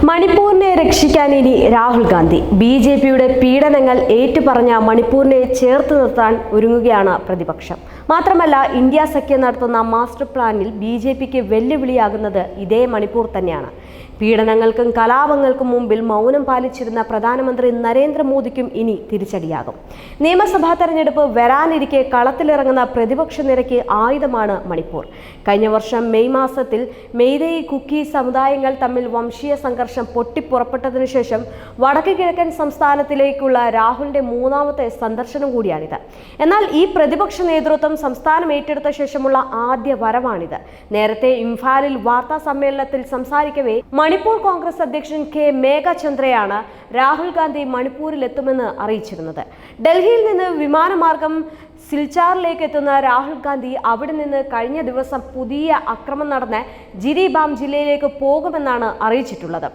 മണിപ്പൂരിനെ രക്ഷിക്കാൻ ഇനി രാഹുൽ ഗാന്ധി. ബിജെപിയുടെ പീഡനങ്ങൾ ഏറ്റുപറഞ്ഞ മണിപ്പൂരിനെ ചേർത്ത് നിർത്താൻ ഒരുങ്ങുകയാണ് പ്രതിപക്ഷം. മാത്രമല്ല, ഇന്ത്യ സഖ്യം നടത്തുന്ന മാസ്റ്റർ പ്ലാനിൽ ബിജെപിക്ക് വെല്ലുവിളിയാകുന്നത് ഇതേ മണിപ്പൂർ തന്നെയാണ്. പീഡനങ്ങൾക്കും കലാപങ്ങൾക്കും മുമ്പിൽ മൗനം പാലിച്ചിരുന്ന പ്രധാനമന്ത്രി നരേന്ദ്രമോദിക്കും ഇനി തിരിച്ചടിയാകും. നിയമസഭാ തെരഞ്ഞെടുപ്പ് വരാനിരിക്കെ കളത്തിലിറങ്ങുന്ന പ്രതിപക്ഷ നിരയ്ക്ക് ആയുധമാണ് മണിപ്പൂർ. കഴിഞ്ഞ വർഷം മെയ് മാസത്തിൽ മെയ്തേയി കുക്കി സമുദായങ്ങൾ തമ്മിൽ വംശീയ സംഘർഷം പൊട്ടിപ്പുറപ്പെട്ടതിനു ശേഷം വടക്ക് കിഴക്കൻ സംസ്ഥാനത്തിലേക്കുള്ള രാഹുലിന്റെ മൂന്നാമത്തെ സന്ദർശനം കൂടിയാണിത്. എന്നാൽ ഈ പ്രതിപക്ഷ നേതൃത്വം സംസ്ഥാനം ഏറ്റെടുത്ത ശേഷമുള്ള ആദ്യ വരവാണിത്. നേരത്തെ ഇംഫാലിൽ വാർത്താ സമ്മേളനത്തിൽ സംസാരിക്കവേ മണിപ്പൂർ കോൺഗ്രസ് അധ്യക്ഷൻ കെ മേഘചന്ദ്രയാണ് രാഹുൽ ഗാന്ധി മണിപ്പൂരിലെത്തുമെന്ന് അറിയിച്ചിരുന്നത്. ഡൽഹിയിൽ നിന്ന് വിമാനമാർഗം സിൽച്ചാറിലേക്ക് എത്തുന്ന രാഹുൽ ഗാന്ധി അവിടെ നിന്ന് കഴിഞ്ഞ ദിവസം പുതിയ ആക്രമണം നടന്ന ജിരിബാം ജില്ലയിലേക്ക് പോകുമെന്നാണ് അറിയിച്ചിട്ടുള്ളത്.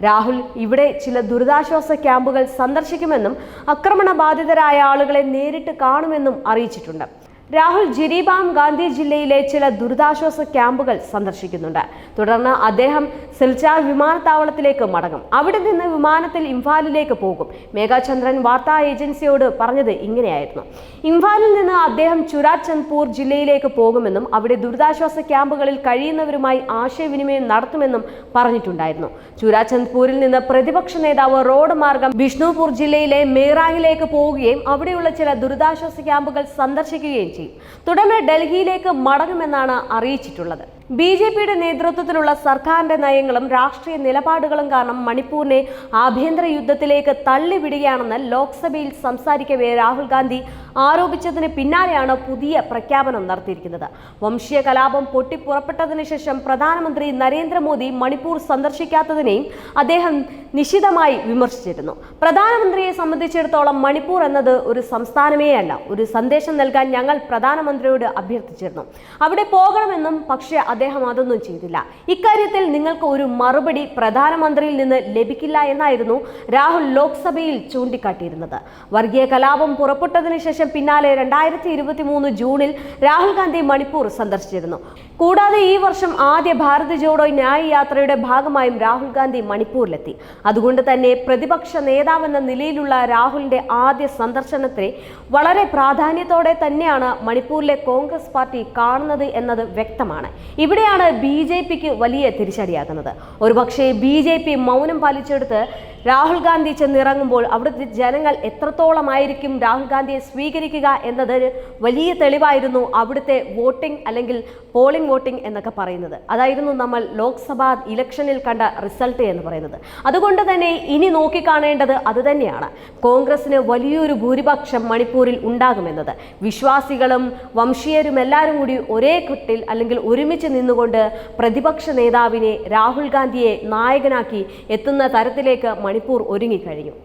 രാഹുൽ ഇവിടെ ചില ദുരിതാശ്വാസ ക്യാമ്പുകൾ സന്ദർശിക്കുമെന്നും ആക്രമണ ബാധിതരായ ആളുകളെ നേരിട്ട് കാണുമെന്നും അറിയിച്ചിട്ടുണ്ട്. രാഹുൽ ജിരിബാം ഗാന്ധി ജില്ലയിലെ ചില ദുരിതാശ്വാസ ക്യാമ്പുകൾ സന്ദർശിക്കുന്നുണ്ട്. തുടർന്ന് അദ്ദേഹം സിൽച്ചാർ വിമാനത്താവളത്തിലേക്ക് മടങ്ങും. അവിടെ നിന്ന് വിമാനത്തിൽ ഇംഫാലിലേക്ക് പോകും. മേഘചന്ദ്രൻ വാർത്താ ഏജൻസിയോട് പറഞ്ഞത് ഇങ്ങനെയായിരുന്നു: ഇംഫാലിൽ നിന്ന് അദ്ദേഹം ചുരാചന്ദ്പൂർ ജില്ലയിലേക്ക് പോകുമെന്നും അവിടെ ദുരിതാശ്വാസ ക്യാമ്പുകളിൽ കഴിയുന്നവരുമായി ആശയവിനിമയം നടത്തുമെന്നും പറഞ്ഞിട്ടുണ്ടായിരുന്നു. ചുരാചന്ദ്പൂരിൽ നിന്ന് പ്രതിപക്ഷ നേതാവ് റോഡ് മാർഗം ബിഷ്ണുപൂർ ജില്ലയിലെ മേറാങ്ങിലേക്ക് പോവുകയും അവിടെയുള്ള ചില ദുരിതാശ്വാസ ക്യാമ്പുകൾ സന്ദർശിക്കുകയും ചെയ്യും. തുടർന്ന് ഡൽഹിയിലേക്ക് മടങ്ങുമെന്നാണ് അറിയിച്ചിട്ടുള്ളത്. ബിജെപിയുടെ നേതൃത്വത്തിലുള്ള സർക്കാരിന്റെ നയങ്ങളും രാഷ്ട്രീയ നിലപാടുകളും കാരണം മണിപ്പൂരിനെ ആഭ്യന്തര യുദ്ധത്തിലേക്ക് തള്ളിവിടുകയാണെന്ന് ലോക്സഭയിൽ സംസാരിക്കവേ രാഹുൽ ഗാന്ധി ആരോപിച്ചതിന് പിന്നാലെയാണ് പുതിയ പ്രഖ്യാപനം നടത്തിയിരിക്കുന്നത്. വംശീയ കലാപം പൊട്ടിപ്പുറപ്പെട്ടതിനു ശേഷം പ്രധാനമന്ത്രി നരേന്ദ്രമോദി മണിപ്പൂർ സന്ദർശിക്കാത്തതിനെയും അദ്ദേഹം നിശിതമായി വിമർശിച്ചിരുന്നു. പ്രധാനമന്ത്രിയെ സംബന്ധിച്ചിടത്തോളം മണിപ്പൂർ എന്നത് ഒരു സംസ്ഥാനമേ അല്ല. ഒരു സന്ദേശം നൽകാൻ ഞങ്ങൾ പ്രധാനമന്ത്രിയോട് അഭ്യർത്ഥിച്ചിരുന്നു. അവിടെ പോകണമെന്നും, പക്ഷേ അദ്ദേഹം അതൊന്നും ചെയ്തില്ല. ഇക്കാര്യത്തിൽ നിങ്ങൾക്ക് ഒരു മറുപടി പ്രധാനമന്ത്രിയിൽ നിന്ന് ലഭിക്കില്ല എന്നായിരുന്നു രാഹുൽ ലോക്സഭയിൽ ചൂണ്ടിക്കാട്ടിയിരുന്നത്. വർഗീയ കലാപം പുറപ്പെട്ടതിനു ശേഷം പിന്നാലെ 2023 ജൂണിൽ രാഹുൽ ഗാന്ധി മണിപ്പൂർ സന്ദർശിച്ചിരുന്നു. കൂടാതെ ഈ വർഷം ആദ്യ ഭാരത് ജോഡോ ന്യായ് യാത്രയുടെ ഭാഗമായും രാഹുൽ ഗാന്ധി മണിപ്പൂരിലെത്തി. അതുകൊണ്ട് തന്നെ പ്രതിപക്ഷ നേതാവെന്ന നിലയിലുള്ള രാഹുലിന്റെ ആദ്യ സന്ദർശനത്തെ വളരെ പ്രാധാന്യത്തോടെ തന്നെയാണ് മണിപ്പൂരിലെ കോൺഗ്രസ് പാർട്ടി കാണുന്നത് എന്നത് വ്യക്തമാണ്. ഇവിടെയാണ് ബിജെപിക്ക് വലിയ തിരിച്ചടിയാകുന്നത്. ഒരുപക്ഷെ ബിജെപി മൗനം പാലിച്ചെടുത്ത് രാഹുൽ ഗാന്ധി ചെന്നിറങ്ങുമ്പോൾ അവിടുത്തെ ജനങ്ങൾ എത്രത്തോളമായിരിക്കും രാഹുൽ ഗാന്ധിയെ സ്വീകരിക്കുക എന്നത് വലിയ തെളിവായിരുന്നു അവിടുത്തെ വോട്ടിംഗ് അല്ലെങ്കിൽ പോളിംഗ് വോട്ടിംഗ് എന്നൊക്കെ പറയുന്നത്. അതായിരുന്നു നമ്മൾ ലോക്സഭാ ഇലക്ഷനിൽ കണ്ട റിസൾട്ട് എന്ന് പറയുന്നത്. അതുകൊണ്ട് തന്നെ ഇനി നോക്കിക്കാണേണ്ടത് അതുതന്നെയാണ്. കോൺഗ്രസിന് വലിയൊരു ഭൂരിപക്ഷം മണിപ്പൂരിൽ ഉണ്ടാകുമെന്നത്. വിശ്വാസികളും വംശീയരും എല്ലാവരും കൂടി ഒരേ കെട്ടിൽ അല്ലെങ്കിൽ ഒരുമിച്ച് നിന്നുകൊണ്ട് പ്രതിപക്ഷ നേതാവിനെ രാഹുൽ ഗാന്ധിയെ നായകനാക്കി എത്തുന്ന തരത്തിലേക്ക് മണിപ്പൂർ ഒരുങ്ങിക്കഴിഞ്ഞു.